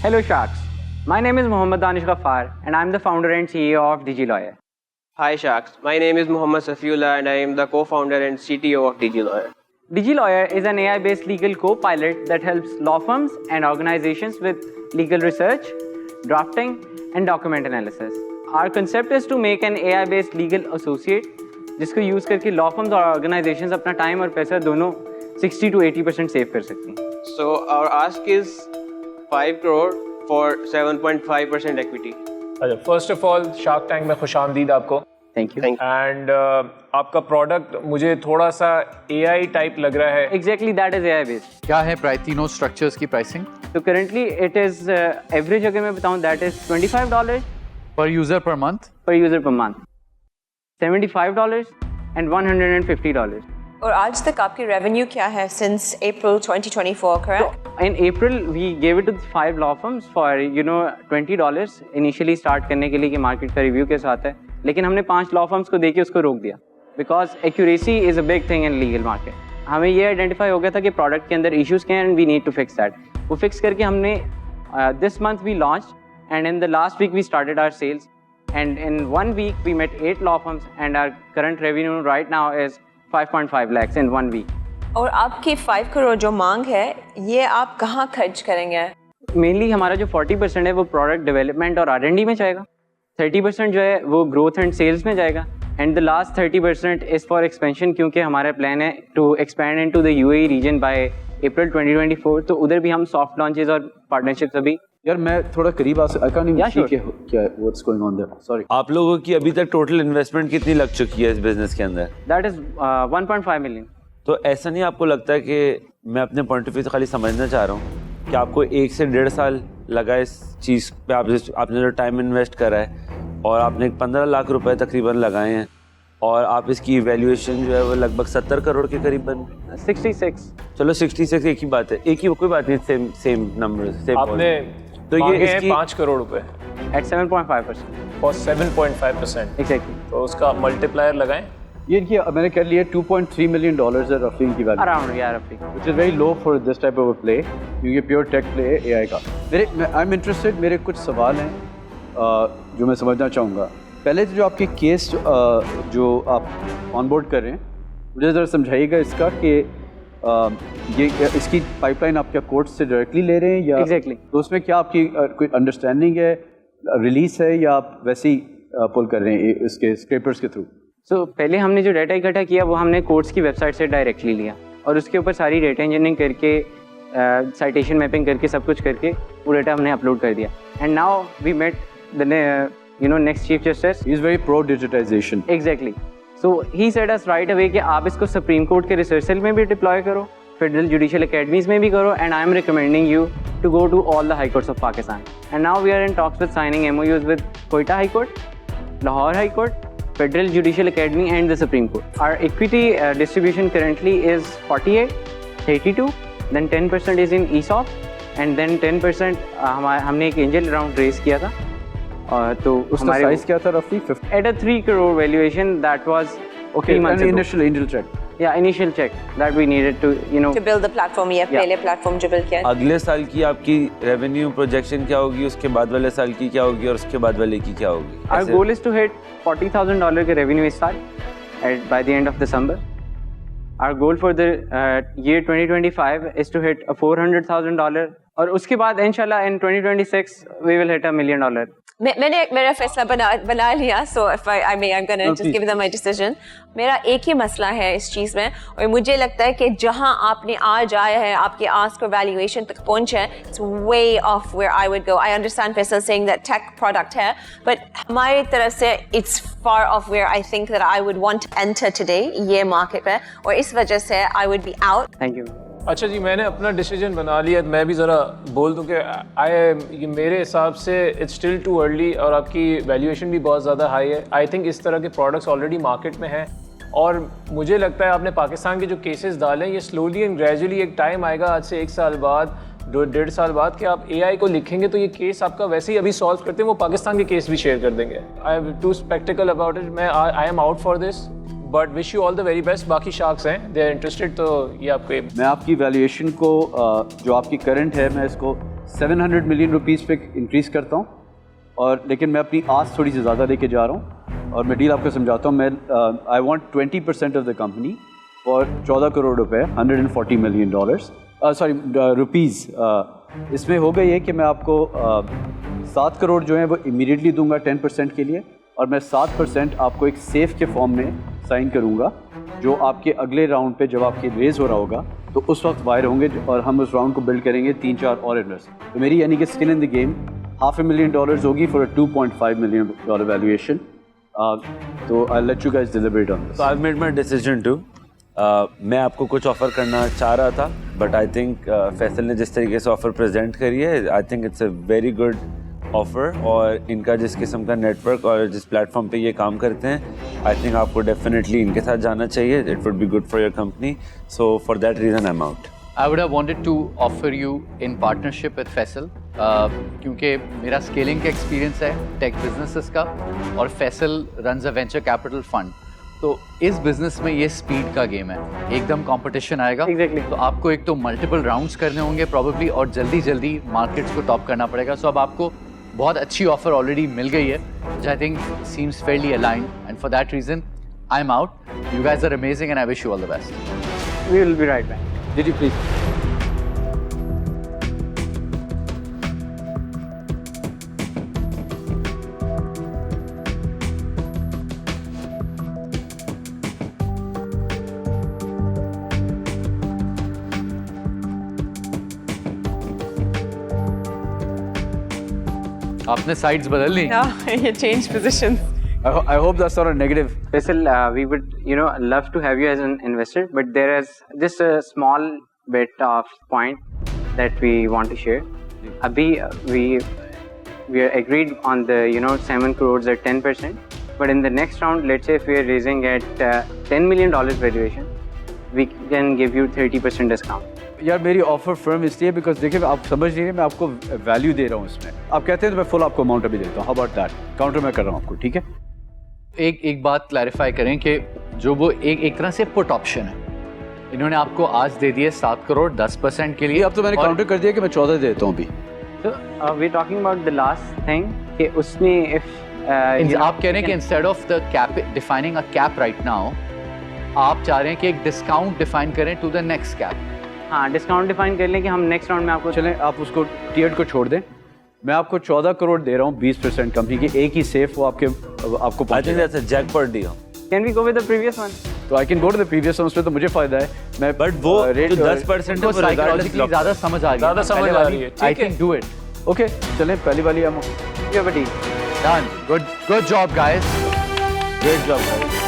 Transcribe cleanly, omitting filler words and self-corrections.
Hello Sharks, my name is Mohammad Danish Ghaffar and I am the founder and CEO of DigiLawyer. Hi Sharks, my name is Muhammad Safiullah and I am the co-founder and CTO of DigiLawyer. DigiLawyer is an AI-based legal co-pilot that helps law firms and organizations with legal research, drafting, and document analysis. Our concept is to make an AI-based legal associate जिसको use करके law firms और organizations अपना time और पैसा दोनों 60 to 80% save कर सकती हैं. So our ask is 5 crore for 7.5% equity. अच्छा, first of all shark tank में खुशामदीद आपको. Thank you. एंड आपका प्रोडक्ट मुझे थोड़ा सा AI टाइप लग रहा है. Exactly, that is AI-based. क्या है तीनों स्ट्रक्चर्स की pricing? So currently it is average अगर मैं बताऊँ that is $25 पर user per month? per user per month, $75 and $150. और आज तक आपकी रेवेन्यू क्या है since April 2024, correct? In April we gave it to 5 law firms for $20 initially start करने के लिए कि मार्केट का रिव्यू के साथ है, लेकिन हमने 5 लॉ फर्म्स को देके उसको रोक दिया because accuracy is a big thing in legal market. हमें ये आइडेंटिफाई हो गया था कि प्रोडक्ट के अंदर इश्यूज क्या हैं and we need to fix that. वो फिक्स करके हमने this month we launch and in the last week we started our sales and in 1 week we met 8 law firms and our current revenue right now is 5.5 lakhs in 1 week. और आपकी 5 करोड़ जो मांग है ये आप कहाँ खर्च करेंगे? मेनली हमारा जो 40% है वो प्रोडक्ट डेवलपमेंट और R&D में जाएगा, 30% जो है वो ग्रोथ एंड सेल्स में जाएगा and the last 30% is for expansion क्योंकि हमारा प्लान है to expand into the UAE region by April 2024. तो उधर भी हम सॉफ्ट लॉन्चेस और पार्टनरशिप्स अभी. यार मैं थोड़ा करीब आ आई कांट इवन सी क्या what's going on their. Sorry. आप लोगों की अभी तक टोटल इन्वेस्टमेंट कितनी लग चुकी है इस बिजनेस के अंदर? That is 1.5 million. तो ऐसा नहीं आपको लगता है कि मैं अपने पॉइंट ऑफ व्यू से खाली समझना चाह रहा हूँ कि आपको 1 से 1.5 साल लगा इस चीज़ पे, आपने जो टाइम इन्वेस्ट करा है और आपने 15 लाख रुपए तकरीबन लगाए हैं और आप इसकी वैल्यूएशन जो है वो लगभग 70 करोड़ के करीबन 66. चलो 66 एक ही बात है, एक ही कोई बात नहीं, सेम नंबर सेम. आपने तो ये इसकी 5 करोड़ रुपए at 7.5%. फॉर 7.5%. Exactly. तो उसका मल्टीप्लायर लगाएं. ये मैंने कर लिया $2.3 million है रफली की value. Around, yeah, roughly. Which is very low for this type of a play क्योंकि प्योर टेक प्ले है AI का. आई एम इंटरेस्टेड, मेरे कुछ सवाल हैं जो मैं समझना चाहूँगा. पहले तो जो आपके केस जो आप ऑनबोर्ड कर रहे हैं मुझे ज़रा समझाइएगा इसका कि ये इसकी पाइपलाइन आप क्या कोर्ट से डायरेक्टली ले रहे हैं या Exactly. तो उसमें क्या आपकी कोई अंडरस्टैंडिंग है, रिलीज है या आप वैसे ही पुल कर रहे हैं इसके स्क्रैपर्स के थ्रू? So, पहले हमने जो डाटा इकट्ठा किया वो हमने कोर्ट्स की वेबसाइट से डायरेक्टली लिया और उसके ऊपर सारी डाटा इंजीनियरिंग करके साइटेशन मैपिंग करके सब कुछ करके वो डाटा हमने अपलोड कर दिया. And now we met the next chief justice. He is very pro digitization. Exactly. So he said us right away कि आप इसको सुप्रीम कोर्ट के रिसर्च सेल में भी डिप्लॉय करो, फेडरल जुडिशियल अकेडमीज में भी करो and I am recommending you to go to all the high courts of Pakistan. And now we are in talks with signing MOUs with Quetta high court, Lahore high court, Federal Judicial Academy and the Supreme Court. Our equity distribution currently is 48, 32, then 10% is in ESOP and then 10% हमने एक angel round raise किया था. तो उसका size क्या था रफली? At a 3 crore valuation that was 3 months ago. Initial angel check. Yeah, initial check that we needed to To build the platform. ये पहले प्लेटफॉर्म जो build किया. अगले साल की आपकी रेवेन्यू प्रोजेक्शन क्या होगी, उसके बाद वाले साल की क्या होगी और उसके बाद वाले की क्या होगी? Our goal is to hit $40,000 के revenue इस साल by the end of December. Our goal for the year 2025 is to hit $400,000 और उसके बाद इंशाल्लाह in 2026 we will hit $1 million. मैंने मेरा फैसला बना लिया. So if I'm gonna just give them my decision. मेरा एक ही मसला है इस चीज़ में और मुझे लगता है कि जहाँ आपने आज आया है आपके आस्क और वैल्यूएशन तक पहुँचे हैं, it's way off where I would go. I understand Faisal saying that tech product है, but हमारी तरफ से it's far off where I think that I would want to enter today ये मार्केट पे और इस वजह से I would be out. Thank you. अच्छा जी, मैंने अपना डिसीजन बना लिया. मैं भी ज़रा बोल दूं कि ये मेरे हिसाब से इट्स स्टिल टू अर्ली और आपकी वैल्यूएशन भी बहुत ज़्यादा हाई है. आई थिंक इस तरह के प्रोडक्ट्स ऑलरेडी मार्केट में हैं और मुझे लगता है आपने पाकिस्तान के जो केसेस डाले हैं ये स्लोली एंड ग्रेजुअली एक टाइम आएगा आज से 1 साल बाद, 1.5 साल बाद कि आप AI को लिखेंगे तो ये केस आपका वैसे ही अभी सॉल्व करते हैं वो पाकिस्तान के केस भी शेयर कर देंगे. I am too skeptical about it. I am out for this but wish you all the very best. बाकी शार्क्स हैं, दे आर इंटरेस्टेड, तो ये आपको मैं आपकी वैल्यूएशन को जो आपकी करंट है मैं इसको 700 मिलियन रुपीस पे इंक्रीज़ करता हूँ, और लेकिन मैं अपनी आस थोड़ी सी ज़्यादा लेके जा रहा हूँ, और मैं डील आपको समझाता हूँ। मैं I want 20% of the company और 14 करोड़ रुपए, 140 मिलियन डॉलर्स, सॉरी रुपीज़। इसमें हो गई है कि मैं आपको 7 करोड़ जो है वो इमीडिएटली दूंगा 10% के लिए, और मैं 7% आपको एक सेफ के फॉर्म में साइन करूंगा, जो आपके अगले राउंड पे जब आपकी रेज हो रहा होगा तो उस वक्त वायर होंगे, और हम उस राउंड को बिल्ड करेंगे 3-4 और इन्वेस्ट। तो मेरी यानी कि स्किन इन द गेम $500,000 होगी फॉर अ $2.5 मिलियन वैल्यूएशन। तो I let you guys deliberate on this. So I've made my decision too. मैं आपको कुछ ऑफ़र करना चाह रहा था, बट आई थिंक फैसल ने जिस तरीके से ऑफ़र प्रेजेंट करी है, I think it's a very good offer, और इनका जिस किस्म का नेटवर्क और जिस प्लेटफॉर्म पे ये काम करते हैं, आई थिंक आपको डेफिनेटली इनके साथ जाना चाहिए। It would be good for your company, so for that reason I am out. I would have wanted to offer you in partnership with Faisal, क्योंकि मेरा स्केलिंग का एक्सपीरियंस है टेक बिजनेसेस का, और फैसल रन्स अ वेंचर कैपिटल फंड। तो इस business में ये स्पीड का गेम है, एकदम कंपटीशन आएगा। Exactly. तो आपको एक तो मल्टीपल राउंड्स करने होंगे प्रॉब्ली, और जल्दी जल्दी मार्केट्स को टॉप करना पड़ेगा। सो अब आपको बहुत अच्छी ऑफर ऑलरेडी मिल गई है, which I think seems fairly aligned, and for that reason I'm out. You guys are amazing and I wish you all the best. We will be right back. जी please. आपने sides बदल ली। No, you change positions. I hope that's not a negative. Faisal, we would, love to have you as an investor, but there is just a small bit of point that we want to share. Abhi, we are agreed on the, 7 crores at 10%, but in the next round, let's say if we are raising at $10 million valuation, we can give you 30% discount. यार मेरी offer firm इसलिए because देखिए आप समझ नहीं रहे, मैं आपको वैल्यू दे रहा हूँ इसमें। आप कहते हैं तो मैं फुल आपको अमाउंट अभी देता हूँ। How about that? काउंटर मैं कर रहा हूँ आपको, ठीक है? एक बात क्लैरिफाई करें कि जो वो एक तरह से पुट ऑप्शन है, इन्होंने आपको आज दे दिए 7 करोड़ 10% के लिए। अब तो मैंने काउंटर कर दिया कि मैं 14 देता हूँ अभी। So we're talking about the last thing कि उसने if आप कह रहे हैं कि instead of the cap defining a cap right now, आप चाह रहे हैं कि एक डिस्काउंट डिफाइन करें टू द नेक्स्ट कैप। हाँ, डिस्काउंट डिफाइन कर लें कि हम नेक्स्ट राउंड में आपको चलें, आप उसको टीयर को छोड़ दें। मैं आपको 14 करोड़ दे रहा हूँ 20% कंपनी की, एक ही सेफ वो आपको I think that's a jackpot deal. Can we go with the previous one? तो I can go to the previous one, उसमें तो मुझे फायदा है। मैं बट वो जो 10% है वो साइकोलॉजिकली ज्यादा समझ आ रही है, ज़्यादा समझ आ रही है। I can do it. Okay चलें, पहली वाली हम You have a deal. Done, good job guys, great job.